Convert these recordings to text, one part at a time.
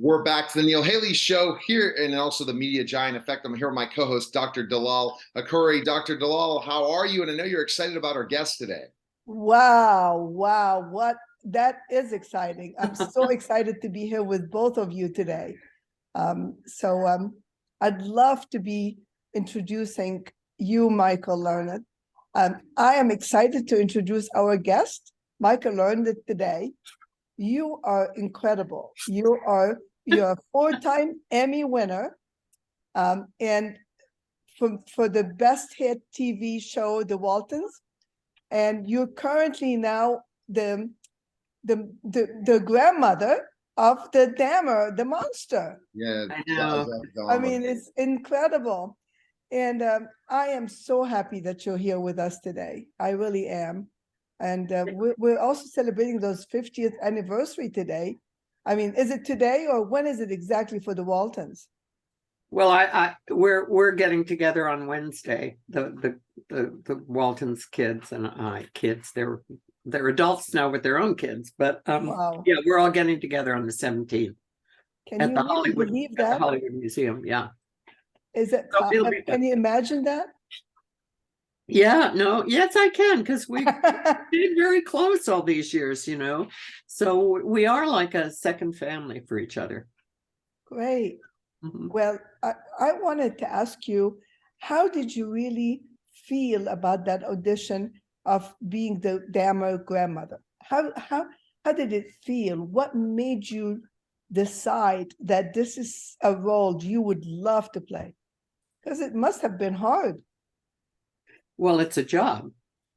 We're back to the Neil Haley Show here, and also the Media Giant Effect. I'm here with my co-host, Dr. Dalal Akuri. Dr. Dalal, how are you? And I know you're excited about our guest today. Wow, that is exciting. I'm so excited to be here with both of you today. I'd love to be introducing you, Michael Learned. I am excited to introduce our guest, Michael Learned, today. You are incredible. You're a four-time Emmy winner, and for the best hit TV show, The Waltons, and you're currently now the grandmother of the Dahmer-Monster. Yeah, I know. I mean, it's incredible, and I am so happy that you're here with us today. I really am. And we're also celebrating those 50th anniversary today. I mean, is it today or when is it exactly for the Waltons? Well, we're getting together on Wednesday. The Waltons kids and kids. They're adults now with their own kids, but Wow. Yeah, we're all getting together on the 17th. Can you really believe that? At the Hollywood Museum, yeah. Is it? Can you imagine that? Yeah, no, yes, I can, because we've been very close all these years, so we are like a second family for each other. Great. Mm-hmm. Well, I wanted to ask you, how did you really feel about that audition of being the Dahmer grandmother? How did it feel? What made you decide that this is a role you would love to play? Because it must have been hard. Well, it's a job.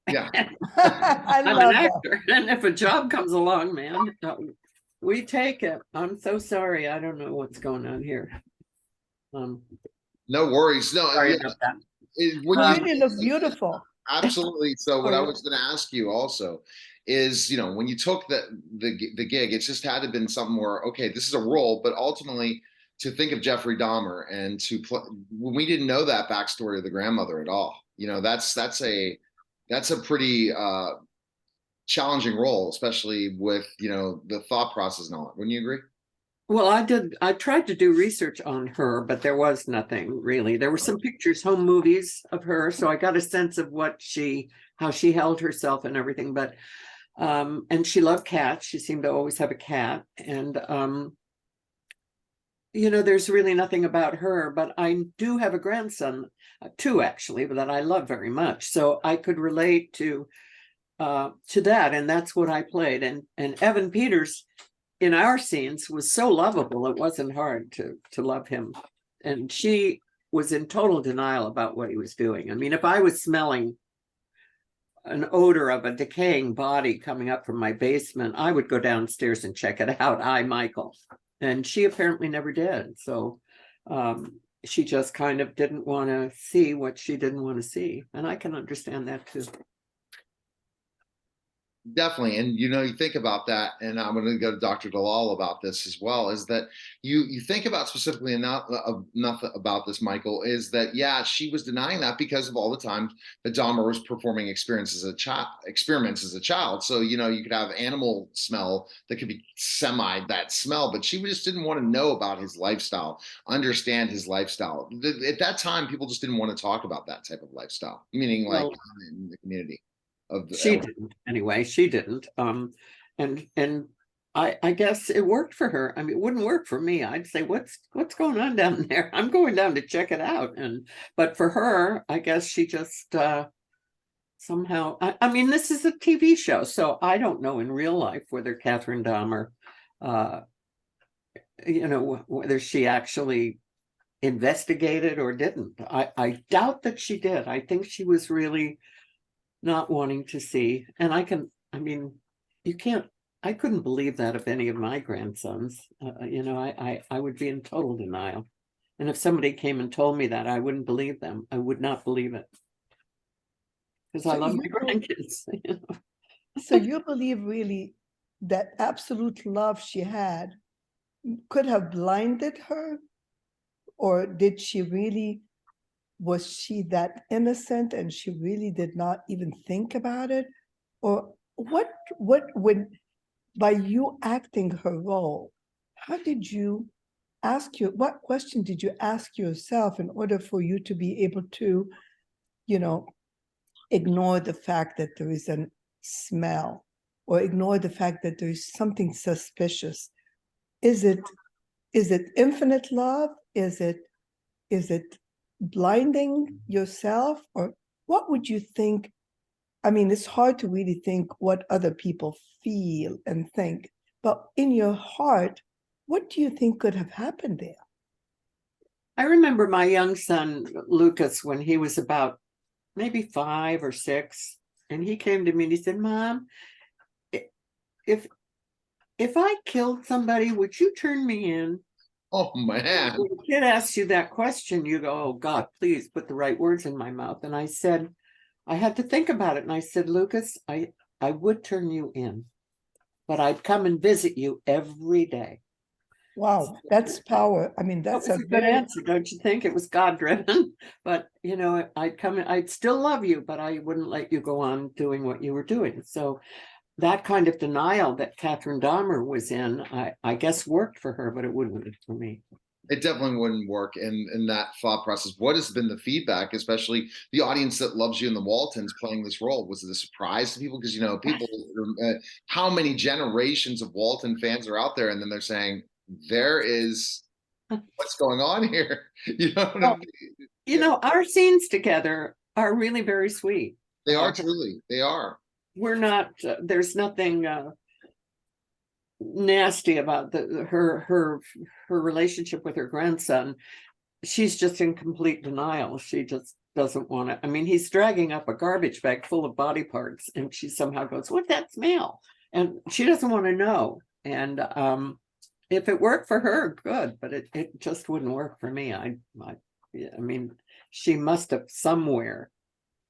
Yeah. I'm an actor, and if a job comes along, man, we take it. I'm so sorry. I don't know what's going on here. No worries. No, sorry about that. You really look beautiful. Absolutely. So what I was going to ask you also is, when you took the gig, it just had to have been something where, okay, this is a role, but ultimately to think of Jeffrey Dahmer and to play, when we didn't know that backstory of the grandmother at all, that's a pretty challenging role, especially with, the thought process and all that. Wouldn't you agree? Well, I tried to do research on her, but there was nothing really. There were some pictures, home movies of her, so I got a sense of how she held herself and everything. But and she loved cats. She seemed to always have a cat, and there's really nothing about her. But I do have a grandson, two actually, that I love very much, so I could relate to that, and that's what I played. And Evan Peters, in our scenes, was so lovable, it wasn't hard to love him. And she was in total denial about what he was doing. I mean, if I was smelling an odor of a decaying body coming up from my basement, I would go downstairs and check it out. Michael. And she apparently never did. So she just kind of didn't want to see what she didn't want to see. And I can understand that too. Definitely. And, you think about that, and I'm going to go to Dr. Dalal about this as well, is that you think about specifically enough about this, Michael, is that, yeah, she was denying that because of all the times that Dahmer was performing experiments as a child. So, you could have animal smell that could be that smell, but she just didn't want to know about his lifestyle, understand his lifestyle. At that time, people just didn't want to talk about that type of lifestyle, meaning like in the community. She didn't anyway. She didn't. And I guess it worked for her. I mean, it wouldn't work for me. I'd say, what's going on down there? I'm going down to check it out. But for her, I guess she just somehow. I mean, this is a TV show, so I don't know in real life whether Catherine Dahmer, whether she actually investigated or didn't. I doubt that she did. I think she was really not wanting to see. And I couldn't believe that of any of my grandsons. I would be in total denial. And if somebody came and told me that, I wouldn't believe them. I would not believe it. Because I love my grandkids. So you believe really that absolute love she had could have blinded her? Or was she that innocent and she really did not even think about it? Or when by you acting her role, how did you ask you, what question did you ask yourself in order for you to be able to, you know, ignore the fact that there is a smell, or ignore the fact that there is something suspicious? Is it infinite love? Is it blinding yourself? Or what would you think? I mean, it's hard to really think what other people feel and think, but in your heart, what do you think could have happened there? I remember my young son, Lucas, when he was about maybe 5 or 6, and he came to me and he said, Mom, if I killed somebody, would you turn me in? Oh man. When a kid asks you that question, you go, oh God, please put the right words in my mouth. And I said, I had to think about it. And I said, Lucas, I would turn you in, but I'd come and visit you every day. Wow, that's power. I mean, That that's was a good answer, don't you think? It was God driven, but you know, I'd come in, I'd still love you, but I wouldn't let you go on doing what you were doing. So that kind of denial that Catherine Dahmer was in, I guess worked for her, but it wouldn't have for me. It definitely wouldn't work in that thought process. What has been the feedback, especially the audience that loves you and the Waltons playing this role? Was it a surprise to people? Because, you know, people, how many generations of Walton fans are out there, and then they're saying, there is, what's going on here? You know what I mean? You know, our scenes together are really very sweet. They are truly, they are. We're not, there's nothing nasty about her relationship with her grandson. She's just in complete denial. She just doesn't want to. I mean, he's dragging up a garbage bag full of body parts, and she somehow goes, "What's that smell?" And she doesn't want to know. And if it worked for her, good, but it just wouldn't work for me. I mean, she must have somewhere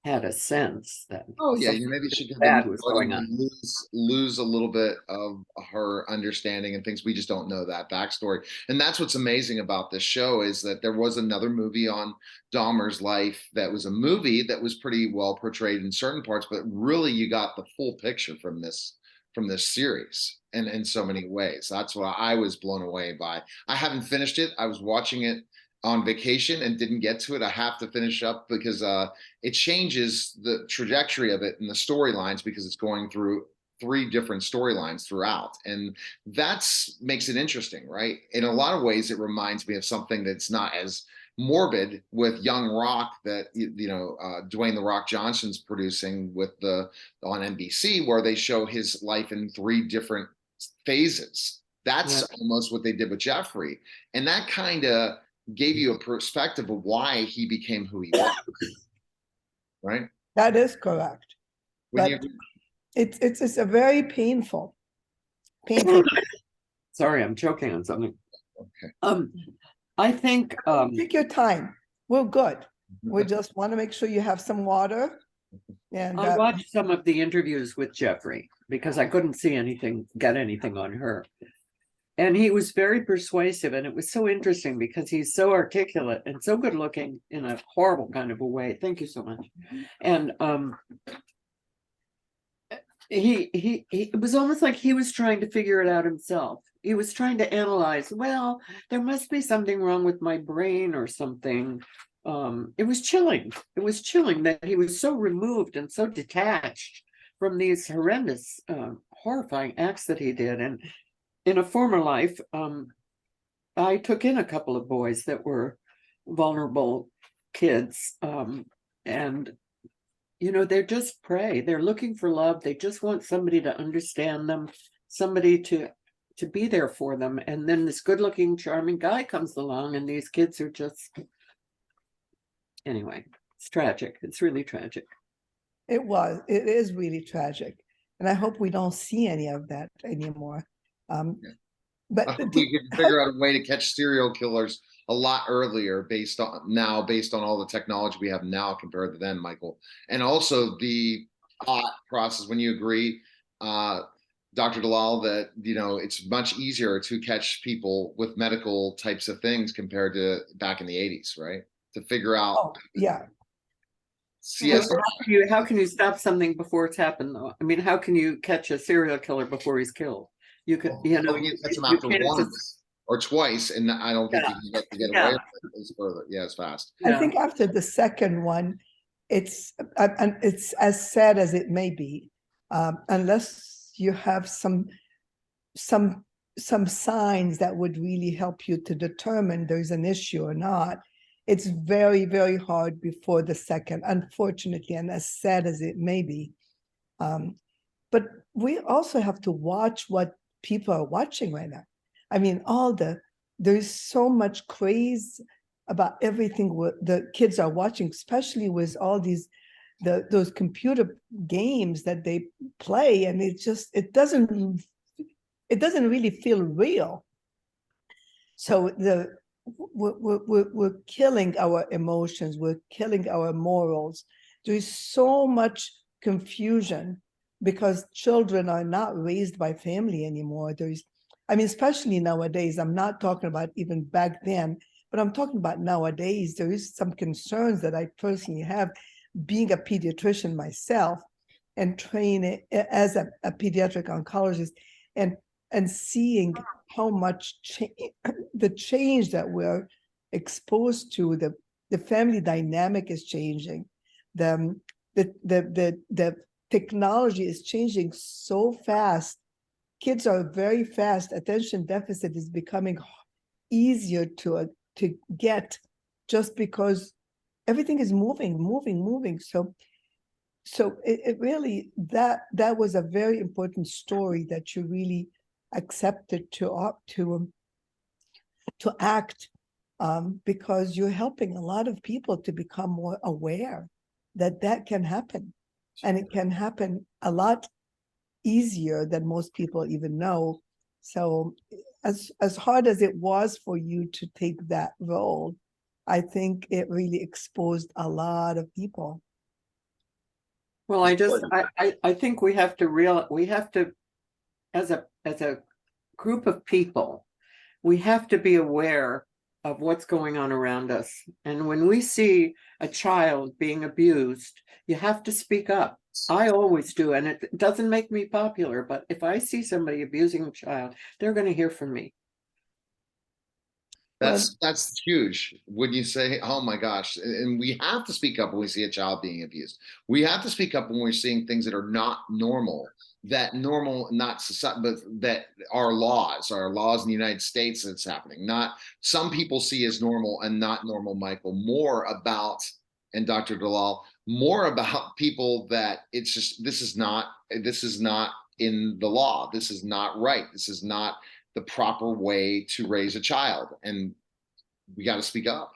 had a sense that maybe she could bad was going on. lose a little bit of her understanding and things. We just don't know that backstory, and that's what's amazing about this show, is that there was another movie on Dahmer's life that was a movie that was pretty well portrayed in certain parts, but really you got the full picture from this series, and in so many ways. That's what I was blown away by. I haven't finished it. I was watching it on vacation and didn't get to it. I have to finish up because it changes the trajectory of it and the storylines, because it's going through 3 different storylines throughout, and that's makes it interesting, right? In a lot of ways, it reminds me of something that's not as morbid with Young Rock that Dwayne the Rock Johnson's producing with on NBC, where they show his life in 3 different phases. That's almost what they did with Jeffrey, and that kind of gave you a perspective of why he became who he was, right? That is correct. It's a very painful. Sorry, I'm choking on something. Okay. I think take your time. We're good. We just want to make sure you have some water. And I watched some of the interviews with Jeffrey because I couldn't see get anything on her. And he was very persuasive, and it was so interesting because he's so articulate and so good looking in a horrible kind of a way. Thank you so much. And it was almost like he was trying to figure it out himself. He was trying to analyze, well, there must be something wrong with my brain or something. It was chilling. It was chilling that he was so removed and so detached from these horrendous, horrifying acts that he did. And in a former life, I took in a couple of boys that were vulnerable kids. And, you know, they're just prey. They're looking for love. They just want somebody to understand them, somebody to be there for them. And then this good looking, charming guy comes along, and these kids are just, anyway, it's tragic. It's really tragic. It is really tragic. And I hope we don't see any of that anymore. But we can figure out a way to catch serial killers a lot earlier based on all the technology we have now compared to then, Michael. And also the thought process, when you agree, Dr. Dalal, that it's much easier to catch people with medical types of things compared to back in the 80s, right? To figure out. Oh, yeah. Yes. How can you stop something before it's happened, though? I mean, how can you catch a serial killer before he's killed? You could, you catch him after once. or twice, and I don't think Yeah. you can get Yeah. away with it as further. Yeah, as fast. I Yeah. think after the second one, and it's as sad as it may be, unless you have some signs that would really help you to determine there's an issue or not. It's very, very hard before the second, unfortunately, and as sad as it may be. But we also have to watch what people are watching right now. I mean, there's so much craze about everything the kids are watching, especially with all those computer games that they play, and it doesn't really feel real. So we're killing our emotions, we're killing our morals. There's so much confusion because children are not raised by family anymore. Especially nowadays, I'm not talking about even back then, but I'm talking about nowadays. There is some concerns that I personally have, being a pediatrician myself and training as a pediatric oncologist, and seeing how much the change that we're exposed to, the family dynamic is changing. The technology is changing so fast. Kids are very fast. Attention deficit is becoming easier to get just because everything is moving. So it really, that was a very important story that you really accepted to act, because you're helping a lot of people to become more aware that can happen, and it can happen a lot easier than most people even know. So as hard as it was for you to take that role, I think it really exposed a lot of people. Well, I think we have to, as a group of people, we have to be aware of what's going on around us. And when we see a child being abused, you have to speak up. I always do, and it doesn't make me popular, but if I see somebody abusing a child, they're going to hear from me. That's huge when you say, oh my gosh, and we have to speak up when we see a child being abused. We have to speak up when we're seeing things that are not normal, not society, but that our laws in the United States that's happening. Not some people see as normal and not normal, Michael. More about, and Dr. Dalal, more about people that it's just, this is not in the law. This is not right. This is not the proper way to raise a child, and we got to speak up.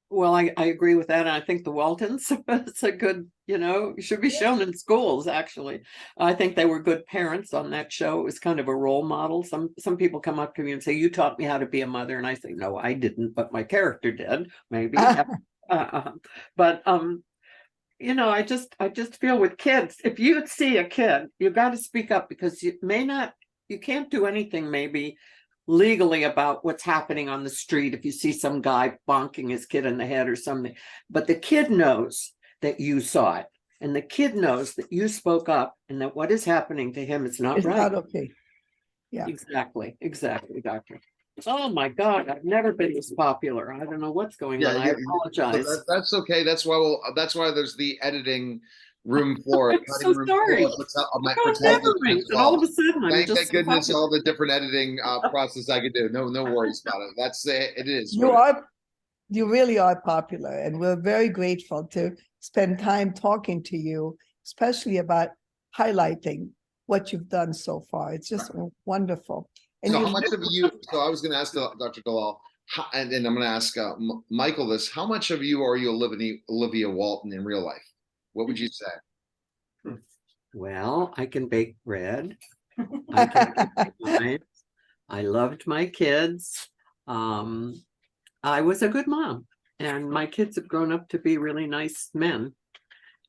Well, I agree with that. And I think the Waltons, it's a good, should be shown in schools, actually. I think they were good parents on that show. It was kind of a role model. Some people come up to me and say, you taught me how to be a mother. And I say, no, I didn't, but my character did, maybe. But I just feel with kids, if you see a kid, you got to speak up, because you can't do anything maybe legally about what's happening on the street if you see some guy bonking his kid in the head or something. But the kid knows that you saw it, and the kid knows that you spoke up, and that what is happening to him is not It's right. not okay. Yeah. Exactly, Doctor. Oh my God, I've never been this popular. I don't know what's going on. I apologize. That's okay. That's why there's the editing room for it. I'm so sorry. And all of a sudden, thank goodness all the different editing process I could do. No worries about it. That's it. It is. You really are popular, and we're very grateful to spend time talking to you, especially about highlighting what you've done so far. It's just wonderful. And so how much of you, so I was going to ask Dr. Dalal, and I'm going to ask Michael this, how much of you are you Olivia Walton in real life? What would you say? Well, I can bake bread. I can bake wine. I loved my kids. I was a good mom, and my kids have grown up to be really nice men.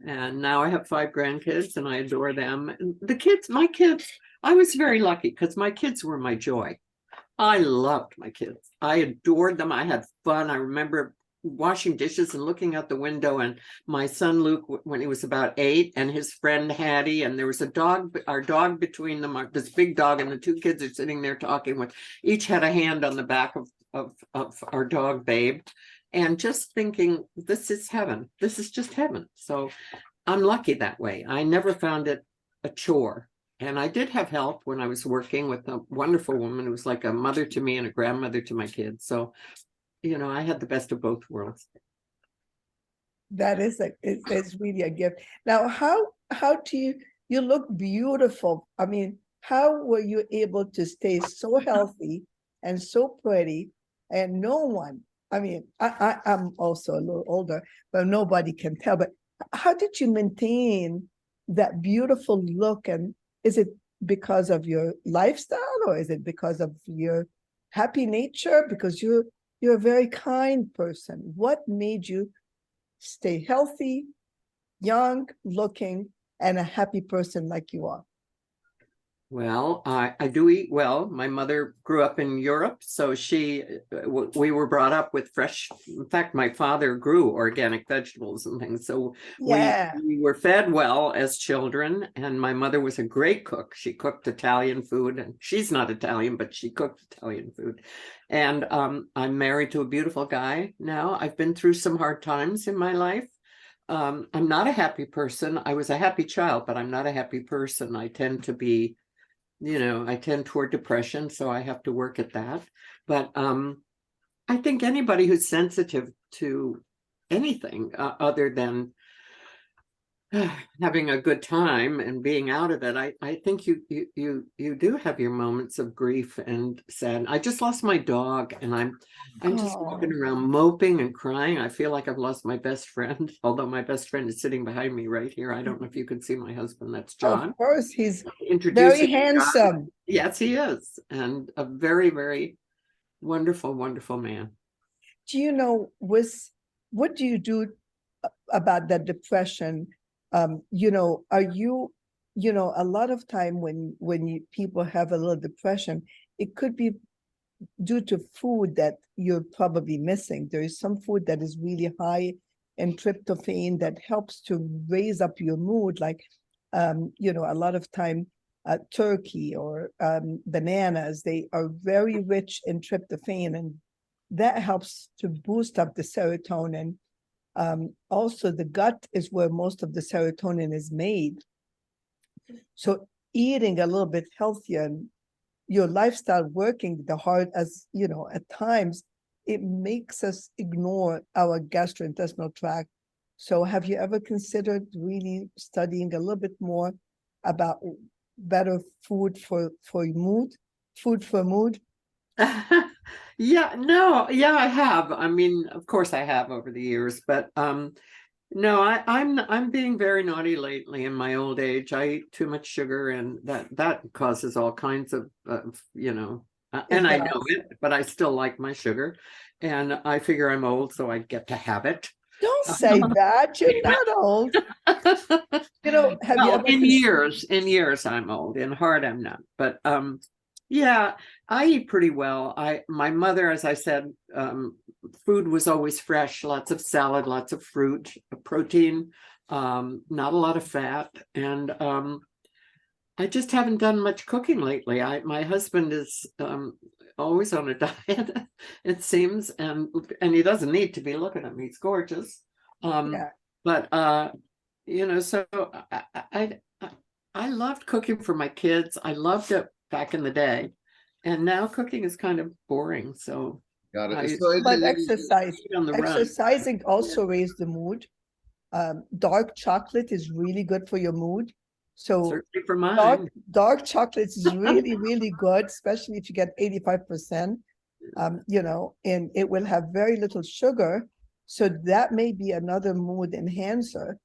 And now I have 5 grandkids, and I adore them. And my kids, I was very lucky because my kids were my joy. I loved my kids. I adored them. I had fun. I remember washing dishes and looking out the window, and my son Luke, when he was about 8, and his friend Hattie, and there was a dog, our dog between them, this big dog, and the 2 kids are sitting there talking with, each had a hand on the back of our dog Babe, and just thinking, this is heaven. This is just heaven. So I'm lucky that way. I never found it a chore. And I did have help when I was working with a wonderful woman who was like a mother to me and a grandmother to my kids. So, you know, I had the best of both worlds. That is it's really a gift. Now, how do you look beautiful? I mean, how were you able to stay so healthy and so pretty, and no one, I mean, I'm also a little older, but nobody can tell, but how did you maintain that beautiful look? And is it because of your lifestyle, or is it because of your happy nature? Because you're a very kind person. What made you stay healthy, young looking, and a happy person like you are? Well, I do eat well. My mother grew up in Europe, so we were brought up with fresh. In fact, my father grew organic vegetables and things, so Yeah. we were fed well as children. And my mother was a great cook. She cooked Italian food, and she's not Italian, but she cooked Italian food. And I'm married to a beautiful guy now. I've been through some hard times in my life. I'm not a happy person. I was a happy child, but I'm not a happy person. I tend to be, you know, I tend toward depression, so I have to work at that. But I think anybody who's sensitive to anything other than having a good time and being out of it, I think you do have your moments of grief and sad. I just lost my dog, and I'm just walking around moping and crying. I feel like I've lost my best friend, although my best friend is sitting behind me right here. I don't know if you can see my husband. That's John. Of course, he's Introducing very handsome. Yes, he is, and a very, very wonderful, wonderful man. Do you know, what do you do about that depression? You know, are you, you know, a lot of time when people have a little depression, it could be due to food that you're probably missing. There is some food that is really high in tryptophan that helps to raise up your mood, like, you know, a lot of time turkey or bananas, they are very rich in tryptophan, and that helps to boost up the serotonin. Also, the gut is where most of the serotonin is made. So eating a little bit healthier and your lifestyle working the hard, as you know, at times it makes us ignore our gastrointestinal tract. So have you ever considered really studying a little bit more about better food for mood, food for mood? Yeah, no, yeah, I have. I mean, of course I have over the years, but no, I'm being very naughty lately in my old age. I eat too much sugar, and that causes all kinds of you know, and I know it, but I still like my sugar, and I figure I'm old, so I get to have it. Don't say that. You're not old. You know, have you Well, ever in years I'm old. In heart I'm not. But yeah, I eat pretty well. My mother, as I said, food was always fresh, lots of salad, lots of fruit, protein, not a lot of fat. And I just haven't done much cooking lately. My husband is always on a diet, it seems, and he doesn't need to be. Look at him, he's gorgeous. Yeah. But you know, so I loved cooking for my kids. I loved it back in the day, and now cooking is kind of boring. So Got it. But exercising run. also raises the mood. Dark chocolate is really good for your mood. So certainly for mine. Dark chocolate is really, really good, especially if you get 85%, you know, and it will have very little sugar. So that may be another mood enhancer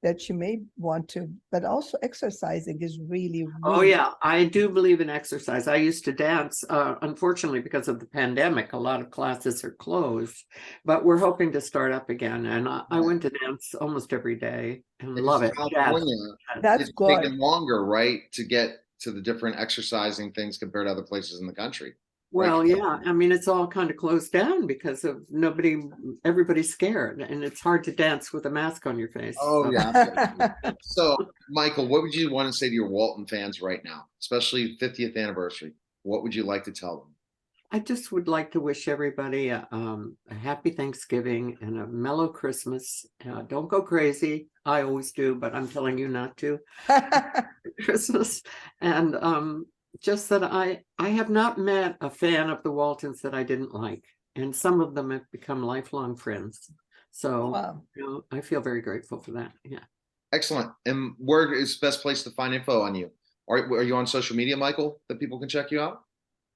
that you may want to, but also exercising is really, Oh really. yeah, I do believe in exercise. I used to dance. Unfortunately, because of the pandemic, a lot of classes are closed, but we're hoping to start up again. And I went to dance almost every day and love it. California, That's it's good. taken longer, right, to get to the different exercising things compared to other places in the country. Well, yeah, I mean, it's all kind of closed down because of everybody's scared, and it's hard to dance with a mask on your face. Oh so. yeah. Absolutely. So, Michael, what would you want to say to your Walton fans right now, especially 50th anniversary? What would you like to tell them? I just would like to wish everybody a happy Thanksgiving and a mellow Christmas. Don't go crazy. I always do, but I'm telling you not to. Christmas. And just that I have not met a fan of the Waltons that I didn't like. And some of them have become lifelong friends. So Wow. I feel very grateful for that. Yeah. Excellent. And where is the best place to find info on you? Are you on social media, Michael, that people can check you out?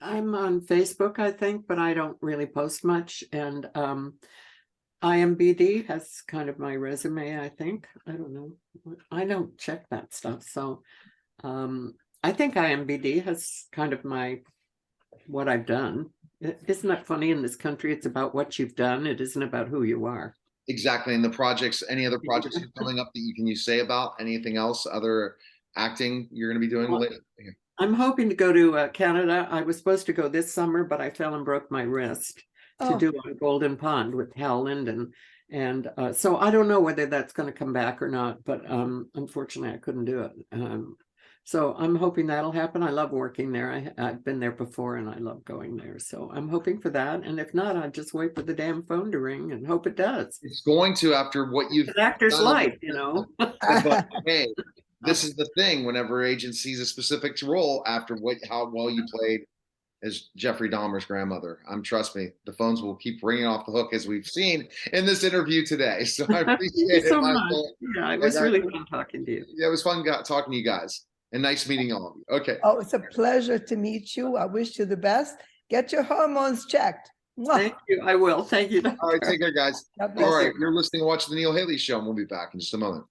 I'm on Facebook, I think, but I don't really post much. And IMBD has kind of my resume, I think. I don't know. I don't check that stuff. So I think IMBD has kind of what I've done. Isn't that funny? In this country, it's about what you've done. It isn't about who you are. Exactly. And the projects, any other projects you're coming up that you say about? Anything else? Other acting you're going to be doing later? I'm hoping to go to Canada. I was supposed to go this summer, but I fell and broke my wrist to do on Golden Pond with Hal Linden. And so I don't know whether that's going to come back or not, but unfortunately I couldn't do it. So I'm hoping that'll happen. I love working there. I've been there before and I love going there. So I'm hoping for that. And if not, I'll just wait for the damn phone to ring and hope it does. It's going to, after what you've It's an actor's life, you know. But hey, this is the thing. Whenever agent sees a specific role after how well you played as Jeffrey Dahmer's grandmother, trust me, the phones will keep ringing off the hook as we've seen in this interview today. So I appreciate it, Michael. Yeah, it was really fun talking to you. Yeah, it was fun talking to you guys, and nice meeting all of you. Okay. Oh, it's a pleasure to meet you. I wish you the best. Get your hormones checked. Thank you. I will. Thank you. All right, take care, guys. God bless All right, you. you're listening to Watch the Neil Haley Show, and we'll be back in just a moment.